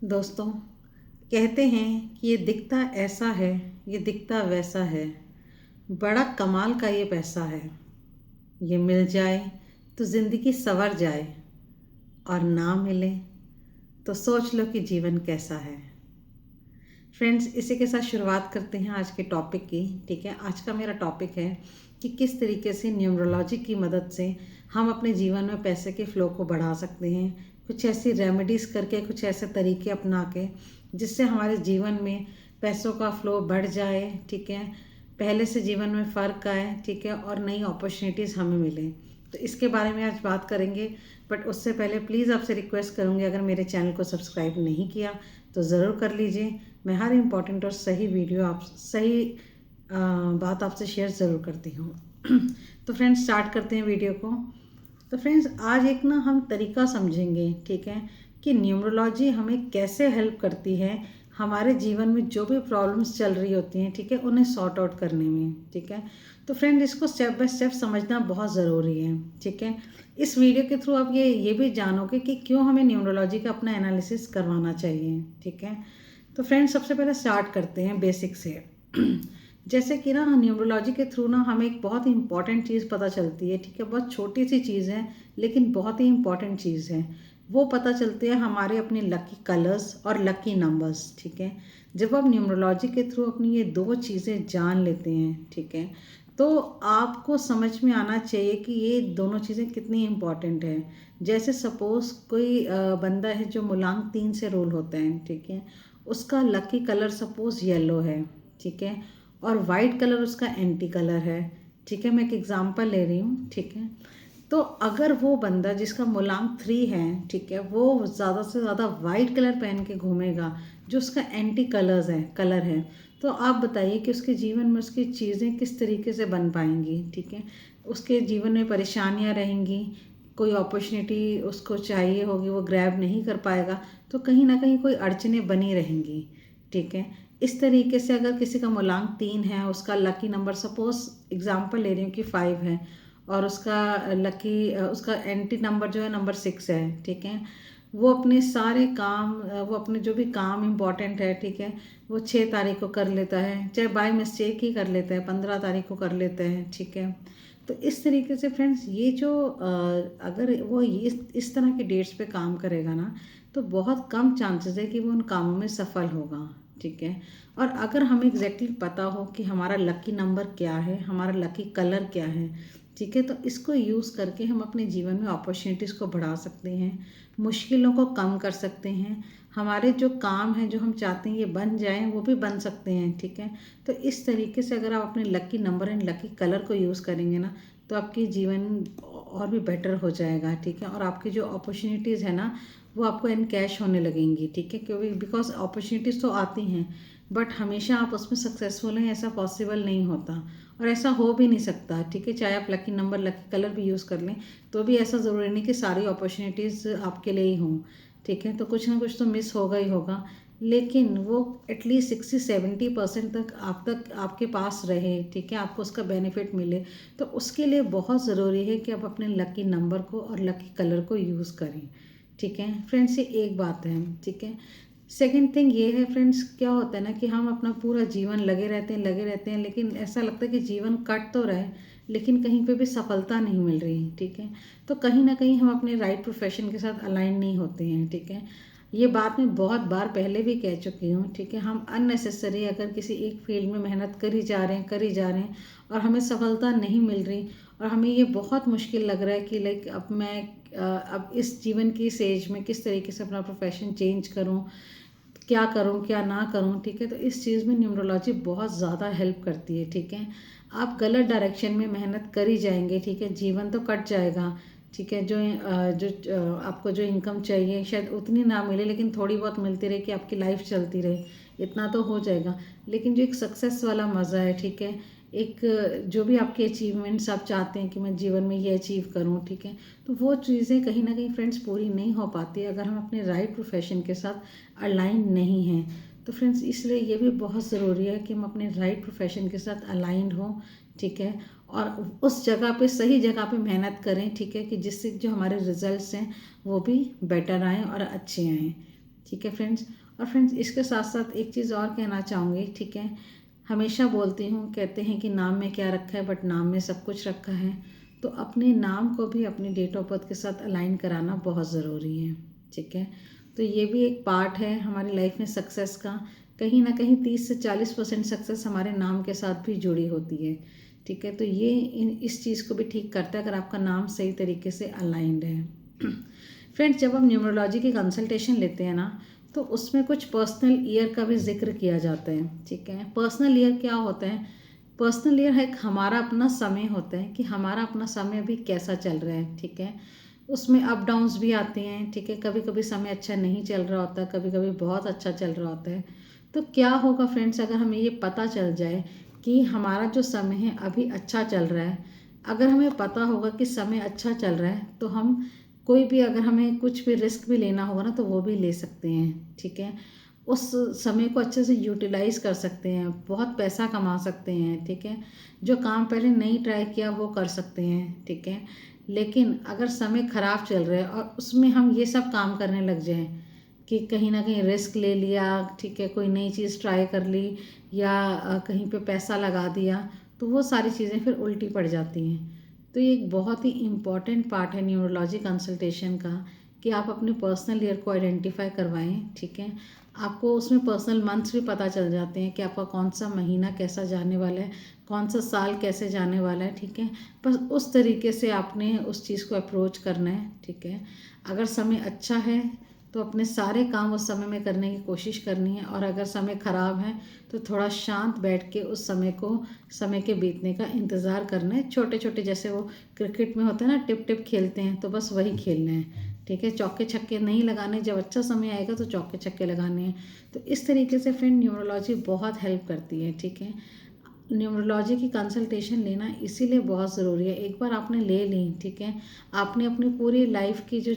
दोस्तों, कहते हैं कि ये दिखता ऐसा है, ये दिखता वैसा है, बड़ा कमाल का ये पैसा है। ये मिल जाए तो ज़िंदगी संवर जाए, और ना मिले तो सोच लो कि जीवन कैसा है। फ्रेंड्स, इसी के साथ शुरुआत करते हैं आज के टॉपिक की। ठीक है, आज का मेरा टॉपिक है कि किस तरीके से न्यूमरोलॉजी की मदद से हम अपने जीवन में पैसे के फ़्लो को बढ़ा सकते हैं। कुछ ऐसी रेमेडीज़ करके, कुछ ऐसे तरीके अपना के जिससे हमारे जीवन में पैसों का फ़्लो बढ़ जाए। ठीक है, पहले से जीवन में फ़र्क आए। ठीक है, और नई अपॉर्चुनिटीज़ हमें मिले। तो इसके बारे में आज बात करेंगे। बट उससे पहले प्लीज़ आपसे रिक्वेस्ट करूँगी, अगर मेरे चैनल को सब्सक्राइब नहीं किया तो ज़रूर कर लीजिए। मैं हर इम्पॉर्टेंट और सही वीडियो बात आपसे शेयर ज़रूर करती हूँ। तो फ्रेंड्स, स्टार्ट करते हैं वीडियो को। तो फ्रेंड्स, आज एक ना हम तरीका समझेंगे, ठीक है, कि न्यूमरोलॉजी हमें कैसे हेल्प करती है हमारे जीवन में जो भी प्रॉब्लम्स चल रही होती हैं, ठीक है, उन्हें सॉर्ट आउट करने में। ठीक है, तो फ्रेंड, इसको स्टेप बाय स्टेप समझना बहुत ज़रूरी है। ठीक है, इस वीडियो के थ्रू आप ये भी जानोगे कि क्यों हमें न्यूमरोलॉजी का अपना एनालिसिस करवाना चाहिए। ठीक है, तो फ्रेंड्स, सबसे पहले स्टार्ट करते हैं बेसिक से। जैसे कि ना न्यूमरोलॉजी के थ्रू ना हमें एक बहुत ही इंपॉर्टेंट चीज़ पता चलती है। ठीक है, बहुत छोटी सी चीज़ है लेकिन बहुत ही इंपॉर्टेंट चीज़ है। वो पता चलते हैं हमारे अपने लकी कलर्स और लकी नंबर्स। ठीक है, जब आप न्यूमरोलॉजी के थ्रू अपनी ये दो चीज़ें जान लेते हैं, ठीक है, तो आपको समझ में आना चाहिए कि ये दोनों चीज़ें कितनी इम्पॉर्टेंट है। जैसे सपोज़ कोई बंदा है जो मूलांक 3 से रोल होता है। ठीक है, उसका लकी कलर सपोज़ येलो है। ठीक है, और वाइट कलर उसका एंटी कलर है। ठीक है, मैं एक एग्जांपल ले रही हूँ। ठीक है, तो अगर वो बंदा जिसका मूलांक 3 है, ठीक है, वो ज़्यादा से ज़्यादा वाइट कलर पहन के घूमेगा जो उसका एंटी कलर है, तो आप बताइए कि उसके जीवन में उसकी चीज़ें किस तरीके से बन पाएंगी। ठीक है, उसके जीवन में परेशानियाँ रहेंगी, कोई अपॉर्चुनिटी उसको चाहिए होगी वो ग्रैब नहीं कर पाएगा, तो कहीं ना कहीं कोई अड़चनें बनी रहेंगी। ठीक है, इस तरीके से अगर किसी का मूलांक 3 है, उसका लकी नंबर सपोज एग्जांपल ले रही हूँ कि 5 है, और उसका एंटी नंबर जो है नंबर 6 है। ठीक है, वो अपने सारे काम, वो अपने जो भी काम इम्पॉर्टेंट है, ठीक है, वो 6 तारीख को कर लेता है, चाहे बाय मिस्टेक ही कर लेता है, 15 तारीख को कर लेता है। ठीक है, तो इस तरीके से फ्रेंड्स, ये जो अगर वो इस तरह के डेट्स पे काम करेगा ना, तो बहुत कम चांसेस है कि वो उन कामों में सफल होगा। ठीक है, और अगर हमें एग्जैक्टली पता हो कि हमारा लकी नंबर क्या है, हमारा लकी कलर क्या है, ठीक है, तो इसको यूज़ करके हम अपने जीवन में अपॉर्चुनिटीज़ को बढ़ा सकते हैं, मुश्किलों को कम कर सकते हैं, हमारे जो काम हैं जो हम चाहते हैं ये बन जाएं वो भी बन सकते हैं। ठीक है, तो इस तरीके से अगर आप अपने lucky number and lucky colour को यूज़ करेंगे ना, तो आपकी जीवन और भी बेटर हो जाएगा। ठीक है, और आपकी जो अपॉर्चुनिटीज़ है ना, वो आपको इनकैश होने लगेंगी। ठीक है, क्योंकि बिकॉज अपॉर्चुनिटीज़ तो आती हैं, बट हमेशा आप उसमें सक्सेसफुल हैं ऐसा पॉसिबल नहीं होता, और ऐसा हो भी नहीं सकता। ठीक है, चाहे आप लकी नंबर लकी कलर भी यूज़ कर लें तो भी ऐसा ज़रूरी नहीं कि सारी अपॉर्चुनिटीज़ आपके लिए ही हों। ठीक है, तो कुछ ना कुछ तो मिस होगा ही होगा, लेकिन वो एटलीस्ट 60-70% तक आपके पास रहे। ठीक है, आपको उसका बेनिफिट मिले, तो उसके लिए बहुत ज़रूरी है कि आप अपने लकी नंबर को और लकी कलर को यूज़ करें। ठीक है फ्रेंड्स, ये एक बात है। ठीक है, सेकंड थिंग ये है फ्रेंड्स, क्या होता है ना कि हम अपना पूरा जीवन लगे रहते हैं, लेकिन ऐसा लगता है कि जीवन कट तो रहे लेकिन कहीं पे भी सफलता नहीं मिल रही। ठीक है, तो कहीं ना कहीं हम अपने राइट प्रोफेशन के साथ अलाइन नहीं होते हैं। ठीक है, ये बात मैं बहुत बार पहले भी कह चुकी हूँ। ठीक है, हम अननेसेसरी अगर किसी एक फील्ड में मेहनत करी जा रहे हैं और हमें सफलता नहीं मिल रही, और हमें ये बहुत मुश्किल लग रहा है कि लाइक अब इस जीवन की इस एज में किस तरीके से अपना प्रोफेशन चेंज करूं, क्या करूं क्या ना करूं। ठीक है, तो इस चीज़ में न्यूमरोलॉजी बहुत ज़्यादा हेल्प करती है। ठीक है, आप गलत डायरेक्शन में मेहनत करी जाएंगे, ठीक है, जीवन तो कट जाएगा। ठीक है, आपको जो इनकम चाहिए शायद उतनी ना मिले, लेकिन थोड़ी बहुत मिलती रहे कि आपकी लाइफ चलती रहे, इतना तो हो जाएगा। लेकिन जो एक सक्सेस वाला मज़ा है, ठीक है, एक जो भी आपके अचीवमेंट्स आप चाहते हैं कि मैं जीवन में ये अचीव करूं, ठीक है, तो वो चीज़ें कहीं ना कहीं फ्रेंड्स पूरी नहीं हो पाती अगर हम अपने राइट प्रोफेशन के साथ अलाइन नहीं हैं। तो फ्रेंड्स, इसलिए ये भी बहुत ज़रूरी है कि हम अपने राइट प्रोफेशन के साथ अलाइंड हों। ठीक है, और उस जगह पे सही जगह पे मेहनत करें। ठीक है, कि जिससे जो हमारे रिजल्ट्स हैं वो भी बेटर आएँ और अच्छे आएँ। ठीक है फ्रेंड्स। और फ्रेंड्स इसके साथ साथ एक चीज़ और कहना चाहूँगी, ठीक है, हमेशा बोलती हूँ, कहते हैं कि नाम में क्या रखा है, बट नाम में सब कुछ रखा है। तो अपने नाम को भी अपनी डेट ऑफ बर्थ के साथ अलाइन कराना बहुत ज़रूरी है, ठीक है। तो ये भी एक पार्ट है हमारी लाइफ में सक्सेस का। कहीं ना कहीं 30 से 40% सक्सेस हमारे नाम के साथ भी जुड़ी होती है, ठीक है। तो ये इस चीज़ को भी ठीक करता है अगर आपका नाम सही तरीके से अलाइंड है। फ्रेंड्स जब हम न्यूमरोलॉजी की कंसल्टेशन लेते हैं ना, तो उसमें कुछ पर्सनल ईयर का भी जिक्र किया जाता है, ठीक है। पर्सनल ईयर क्या होता है? पर्सनल ईयर है हमारा अपना समय होता है कि हमारा अपना समय अभी कैसा चल रहा है, ठीक है। उसमें अप डाउन्स भी आते हैं, ठीक है। कभी कभी समय अच्छा नहीं चल रहा होता, कभी कभी बहुत अच्छा चल रहा होता है। तो क्या होगा फ्रेंड्स अगर हमें ये पता चल जाए कि हमारा जो समय है अभी अच्छा चल रहा है। अगर हमें पता होगा कि समय अच्छा चल रहा है तो हम कोई भी, अगर हमें कुछ भी रिस्क भी लेना होगा ना तो वो भी ले सकते हैं, ठीक है। उस समय को अच्छे से यूटिलाइज कर सकते हैं, बहुत पैसा कमा सकते हैं, ठीक है। जो काम पहले नहीं ट्राई किया वो कर सकते हैं, ठीक है। लेकिन अगर समय ख़राब चल रहा है और उसमें हम ये सब काम करने लग जाएं कि कहीं ना कहीं रिस्क ले लिया, ठीक है, कोई नई चीज़ ट्राई कर ली या कहीं पे पैसा लगा दिया, तो वो सारी चीज़ें फिर उल्टी पड़ जाती हैं। तो ये एक बहुत ही इम्पॉर्टेंट पार्ट है न्यूरोलॉजी कंसल्टेशन का कि आप अपने पर्सनल ईयर को आइडेंटिफाई करवाएं, ठीक है। आपको उसमें पर्सनल मंथ्स भी पता चल जाते हैं कि आपका कौन सा महीना कैसा जाने वाला है, कौन सा साल कैसे जाने वाला है, ठीक है। बस उस तरीके से आपने उस चीज़ को अप्रोच करना है, ठीक है। अगर समय अच्छा है तो अपने सारे काम उस समय में करने की कोशिश करनी है, और अगर समय ख़राब है तो थोड़ा शांत बैठ के उस समय के बीतने का इंतज़ार करना है। छोटे छोटे जैसे वो क्रिकेट में होता है ना, टिप टिप खेलते हैं, तो बस वही खेलना है, ठीक है। चौके छक्के नहीं लगाने, जब अच्छा समय आएगा तो चौके छक्के लगाने हैं। तो इस तरीके से फ्रेंड न्यूरोलॉजी बहुत हेल्प करती है, ठीक है। न्यूमरोलॉजी की कंसल्टेशन लेना इसीलिए बहुत ज़रूरी है। एक बार आपने ले ली, ठीक है, आपने अपनी पूरी लाइफ की जो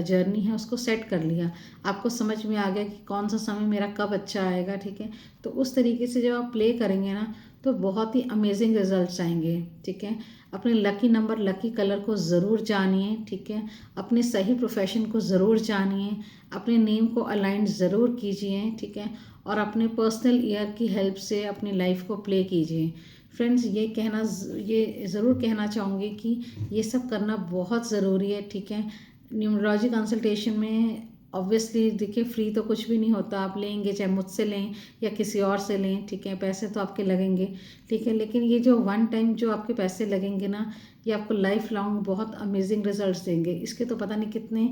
जर्नी है उसको सेट कर लिया, आपको समझ में आ गया कि कौन सा समय मेरा कब अच्छा आएगा, ठीक है। तो उस तरीके से जब आप प्ले करेंगे ना तो बहुत ही अमेजिंग रिजल्ट्स आएंगे, ठीक है। अपने लकी नंबर, लकी कलर को ज़रूर जानिए, ठीक है। अपने सही प्रोफेशन को ज़रूर जानिए, अपने नेम को अलाइन ज़रूर कीजिए, ठीक है। और अपने पर्सनल ईयर की हेल्प से अपनी लाइफ को प्ले कीजिए। फ्रेंड्स ये ज़रूर कहना चाहूँगी कि ये सब करना बहुत ज़रूरी है, ठीक है। न्यूमरोलॉजी कंसल्टेशन में ऑब्वियसली देखिए फ्री तो कुछ भी नहीं होता, आप लेंगे चाहे मुझसे लें या किसी और से लें, ठीक है, पैसे तो आपके लगेंगे, ठीक है। लेकिन ये जो वन टाइम जो आपके पैसे लगेंगे ना, ये आपको लाइफ लॉन्ग बहुत अमेजिंग रिजल्ट्स देंगे। इसके तो पता नहीं कितने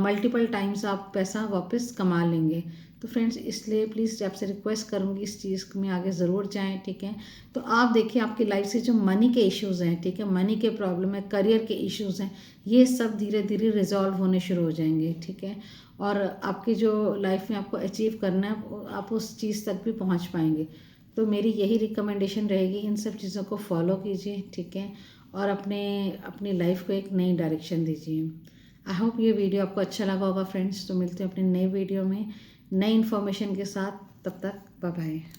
मल्टीपल टाइम्स आप पैसा वापस कमा लेंगे। तो फ्रेंड्स इसलिए प्लीज़ आपसे रिक्वेस्ट करूँगी इस चीज़ में आगे ज़रूर जाएं, ठीक है। तो आप देखिए आपकी लाइफ से जो मनी के इश्यूज़ हैं, ठीक है, मनी के प्रॉब्लम है, करियर के इश्यूज़ हैं, ये सब धीरे धीरे रिजॉल्व होने शुरू हो जाएंगे, ठीक है। और आपकी जो लाइफ में आपको अचीव करना है आप उस चीज़ तक भी पहुँच पाएंगे। तो मेरी यही रिकमेंडेशन रहेगी, इन सब चीज़ों को फॉलो कीजिए, ठीक है। और अपनी लाइफ को एक नई डायरेक्शन दीजिए। आई होप ये वीडियो आपको अच्छा लगा होगा फ्रेंड्स। तो मिलते हैं अपने नए वीडियो में नई इन्फॉर्मेशन के साथ, तब तक बाय बाय।